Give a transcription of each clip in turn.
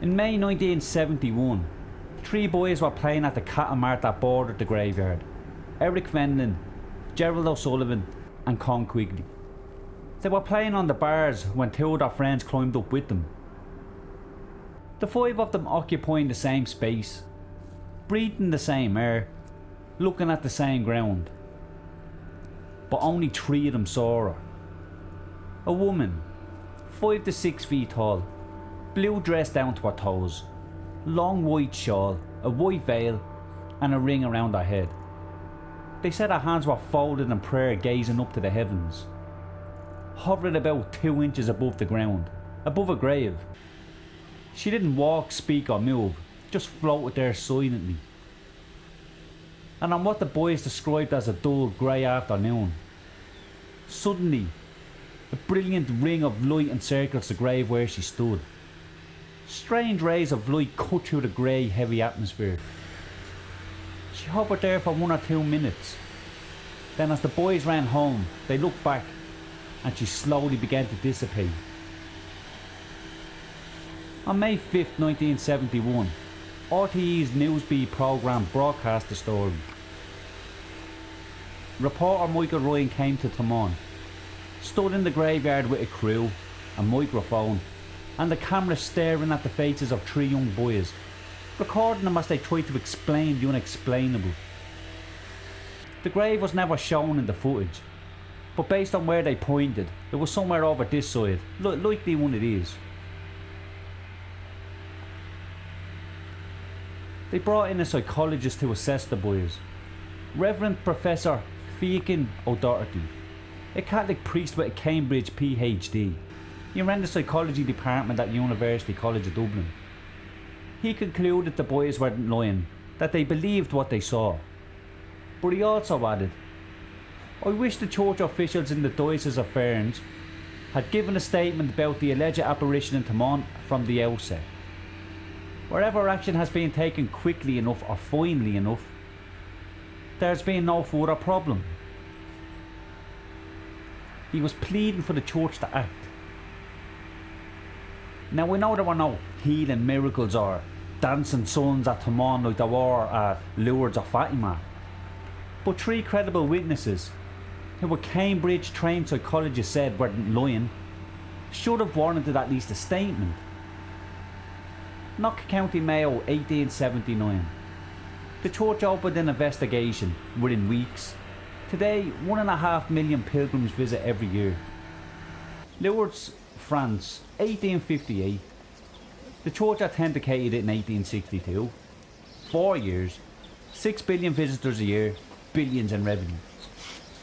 In May 1971, 3 boys were playing at the cattle mart that bordered the graveyard. Eric Fenlon, Gerald O'Sullivan and Quigley. They were playing on the bars when 2 of their friends climbed up with them. The 5 of them occupying the same space, breathing the same air, looking at the same ground. But only 3 of them saw her. A woman, 5 to 6 feet tall, blue dress down to her toes, long white shawl, a white veil and a ring around her head. They said her hands were folded in prayer, gazing up to the heavens, hovering about 2 inches above the ground, above a grave. She didn't walk, speak or move, just floated there silently. And on what the boys described as a dull grey afternoon, suddenly a brilliant ring of light encircles the grave where she stood. Strange rays of light cut through the grey, heavy atmosphere. She hovered there for 1 or 2 minutes. Then as the boys ran home, they looked back and she slowly began to dissipate. On May 5th, 1971, RTÉ's Newsbeat programme broadcast the story. Reporter Michael Ryan came to Taghmon, stood in the graveyard with a crew, a microphone and the camera staring at the faces of 3 young boys, recording them as they tried to explain the unexplainable. The grave was never shown in the footage, but based on where they pointed, it was somewhere over this side, likely one of these. They brought in a psychologist to assess the boys, Reverend Professor Feichin O'Doherty, a Catholic priest with a Cambridge PhD. He ran the psychology department at University College of Dublin. He concluded the boys weren't lying, that they believed what they saw. But he also added, "I wish the church officials in the Diocese of Ferns had given a statement about the alleged apparition in Taghmon from the outset. Wherever action has been taken quickly enough or finally enough, there's been no further problem." He was pleading for the church to act. Now we know there were no healing miracles or dancing suns at Taghmon like there were at Lourdes or Fatima, but 3 credible witnesses, who a Cambridge trained psychologist said weren't lying, should have warranted at least a statement. Knock County Mayo, 1879. The church opened an investigation within weeks. Today, 1.5 million pilgrims visit every year. Lourdes, France, 1858. The church authenticated it in 1862. 4 years, 6 billion visitors a year, billions in revenue.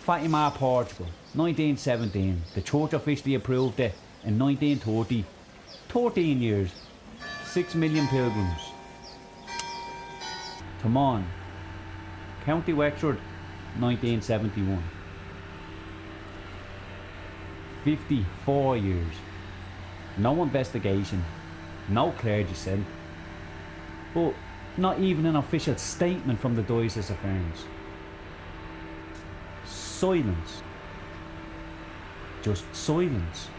Fatima, Portugal, 1917. The church officially approved it in 1930. 13 years, 6 million pilgrims. Taghmon, County Wexford, 1971. 54 years. No investigation, no clergy sent, but not even an official statement from the Diocese of Ferns. Silence. Just silence.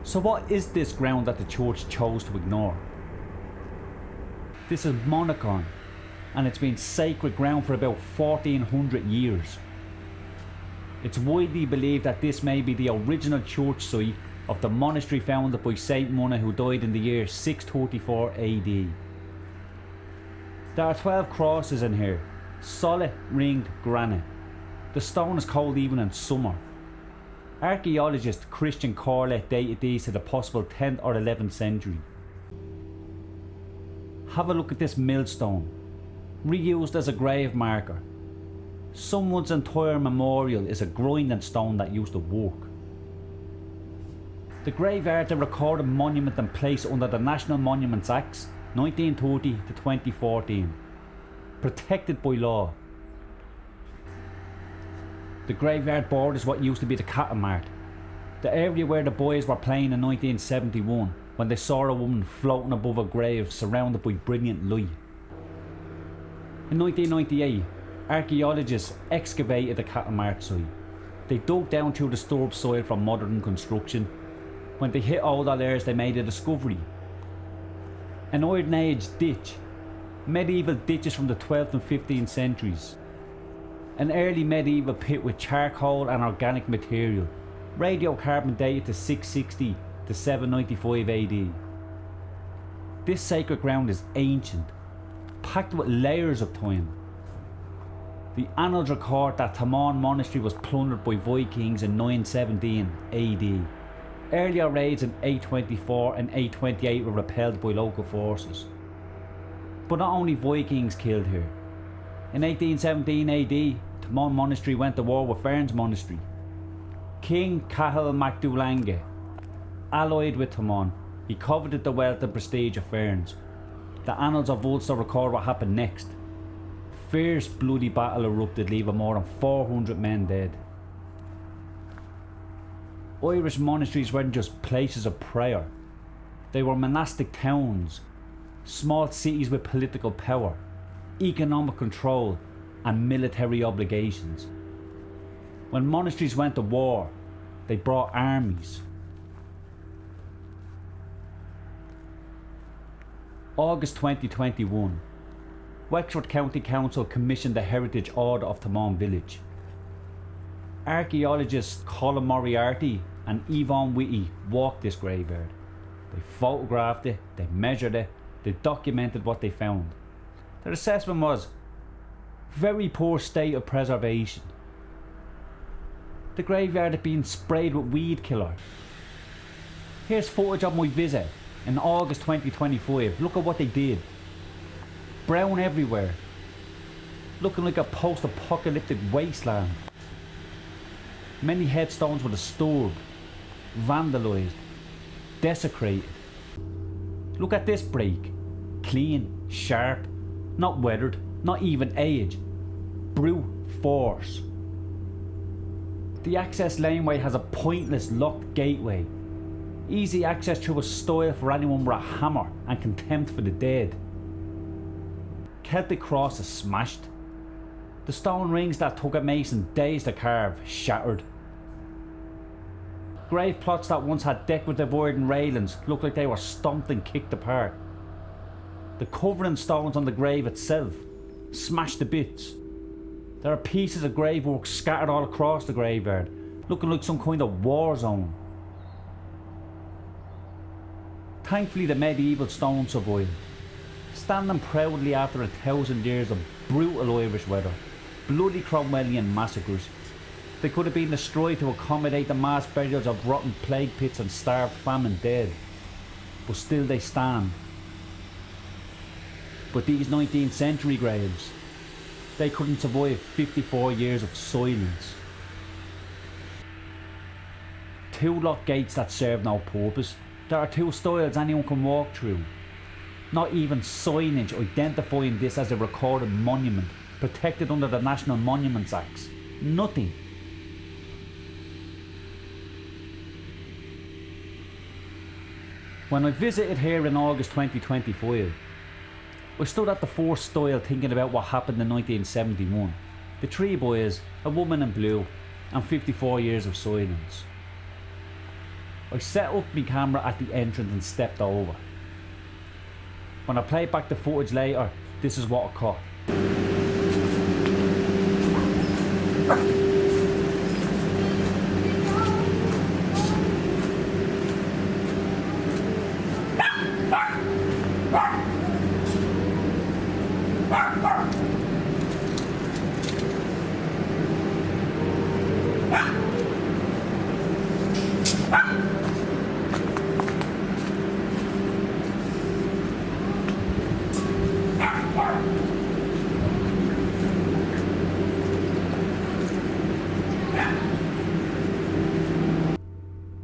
So what is this ground that the church chose to ignore? This is Monachán, and it's been sacred ground for about 1400 years. It's widely believed that this may be the original church site of the monastery founded by Saint Monachán, who died in the year 634 AD. There are 12 crosses in here, solid ringed granite. The stone is cold even in summer. Archaeologist Christian Corlett dated these to the possible 10th or 11th century. Have a look at this millstone, reused as a grave marker. Someone's entire memorial is a grinding stone that used to work. The graveyard, a recorded monument and placed under the National Monuments Acts 1930 to 2014, protected by law. The graveyard borders what used to be the cattle mart, the area where the boys were playing in 1971 when they saw a woman floating above a grave surrounded by brilliant light. In 1998, archaeologists excavated the cattle mart site. They dug down through disturbed soil from modern construction When they hit Old Lourdes, they made a discovery. An Iron Age ditch, medieval ditches from the 12th and 15th centuries. An early medieval pit with charcoal and organic material, radiocarbon dated to 660 to 795 AD. This sacred ground is ancient, packed with layers of time. The annals record that Taghmon monastery was plundered by Vikings in 917 AD. Earlier raids in 824 and 828 were repelled by local forces. But not only Vikings killed here. In 1817 AD, Taghmon monastery went to war with Ferns monastery. King Cahill MacDulange, allied with Taghmon, he coveted the wealth and prestige of Ferns. The annals of Ulster record what happened next. Fierce bloody battle erupted, leaving more than 400 men dead. Irish monasteries weren't just places of prayer. They were monastic towns, small cities with political power, economic control and military obligations. When monasteries went to war, they brought armies. August 2021, Wexford County Council commissioned the Heritage Order of Taghmon Village. Archaeologists Colin Moriarty and Yvonne Whitty walked this graveyard. They photographed it, they measured it, they documented what they found. Their assessment was very poor state of preservation. The graveyard had been sprayed with weed killer. Here's footage of my visit in August 2025. Look at what they did. Brown everywhere, looking like a post-apocalyptic wasteland. Many headstones were disturbed, vandalised, desecrated. Look at this break. Clean, sharp, not weathered, not even aged. Brute force. The access laneway has a pointless locked gateway. Easy access through a stile for anyone with a hammer and contempt for the dead. Celtic cross is smashed. The stone rings that took a mason days to carve, shattered. Grave plots that once had decorative wooden railings look like they were stomped and kicked apart. The covering stones on the grave itself, smashed to bits. There are pieces of gravework scattered all across the graveyard, looking like some kind of war zone. Thankfully the medieval stone survived, standing proudly after 1,000 years of brutal Irish weather, bloody Cromwellian massacres. They could have been destroyed to accommodate the mass burials of rotten plague pits and starved famine dead, but still they stand. But these 19th century graves, they couldn't survive 54 years of silence. 2 locked gates that serve no purpose. There are 2 stiles anyone can walk through. Not even signage identifying this as a recorded monument, protected under the National Monuments Acts. Nothing. When I visited here in August 2025, I stood at the first stile thinking about what happened in 1971. The 3 boys, a woman in blue, and 54 years of silence. I set up my camera at the entrance and stepped over. When I played back the footage later, this is what I caught.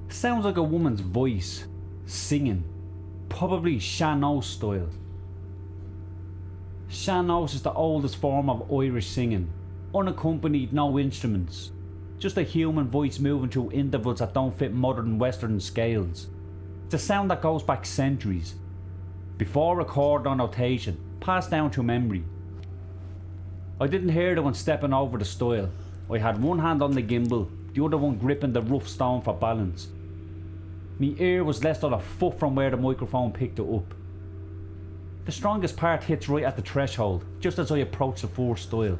Sounds like a woman's voice, singing, probably sean-nós style. Sean-nós is the oldest form of Irish singing, unaccompanied, no instruments, just a human voice moving through intervals that don't fit modern Western scales. It's a sound that goes back centuries, before record or notation, passed down through memory. I didn't hear the one stepping over the stile. I had one hand on the gimbal, the other one gripping the rough stone for balance. My ear was less than a foot from where the microphone picked it up. The strongest part hits right at the threshold, just as I approach the fourth stile.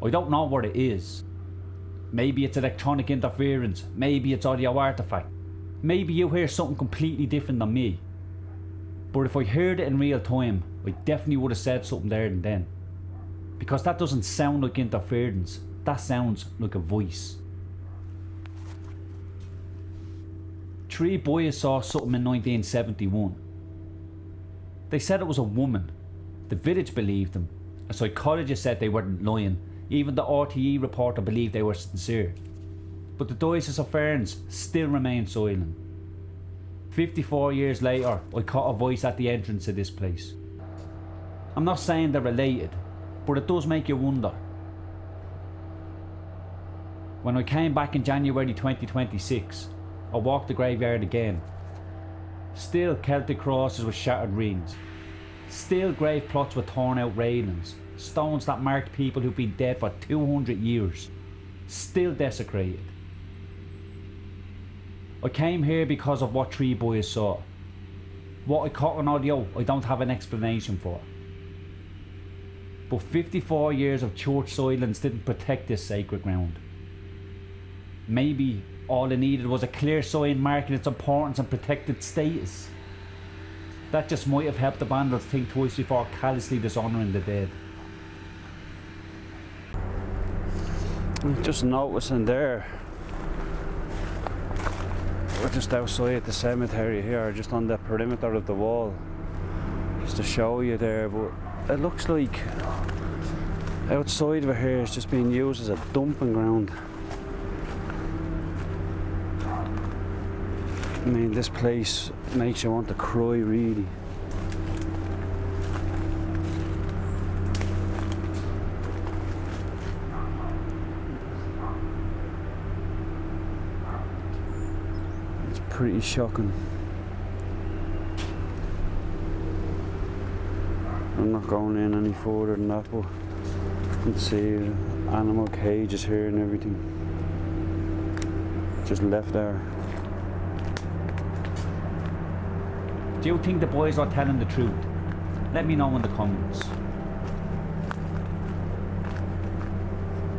I don't know what it is. Maybe it's electronic interference, maybe it's audio artifact. Maybe you hear something completely different than me. But if I heard it in real time, I definitely would have said something there and then. Because that doesn't sound like interference, that sounds like a voice. 3 boys saw something in 1971. They said it was a woman. The village believed them. A psychologist said they weren't lying. Even the RTÉ reporter believed they were sincere. But the Diocese of Ferns still remained silent. 54 years later, I caught a voice at the entrance of this place. I'm not saying they're related, but it does make you wonder. When I came back in January 2026, I walked the graveyard again. Still Celtic crosses with shattered rings. Still grave plots with torn out railings. Stones that marked people who've been dead for 200 years. Still desecrated. I came here because of what 3 boys saw. What I caught on audio, I don't have an explanation for. But 54 years of church silence didn't protect this sacred ground. Maybe all it needed was a clear sign marking its importance and protected status. That just might have helped the vandals think twice before callously dishonouring the dead. I'm just noticing there, we're just outside the cemetery here, just on the perimeter of the wall, just to show you there, but it looks like outside of here is just being used as a dumping ground. I mean, this place makes you want to cry, really. It's pretty shocking. I'm not going in any further than that, but you can see animal cages here and everything. Just left there. Do you think the boys are telling the truth? Let me know in the comments.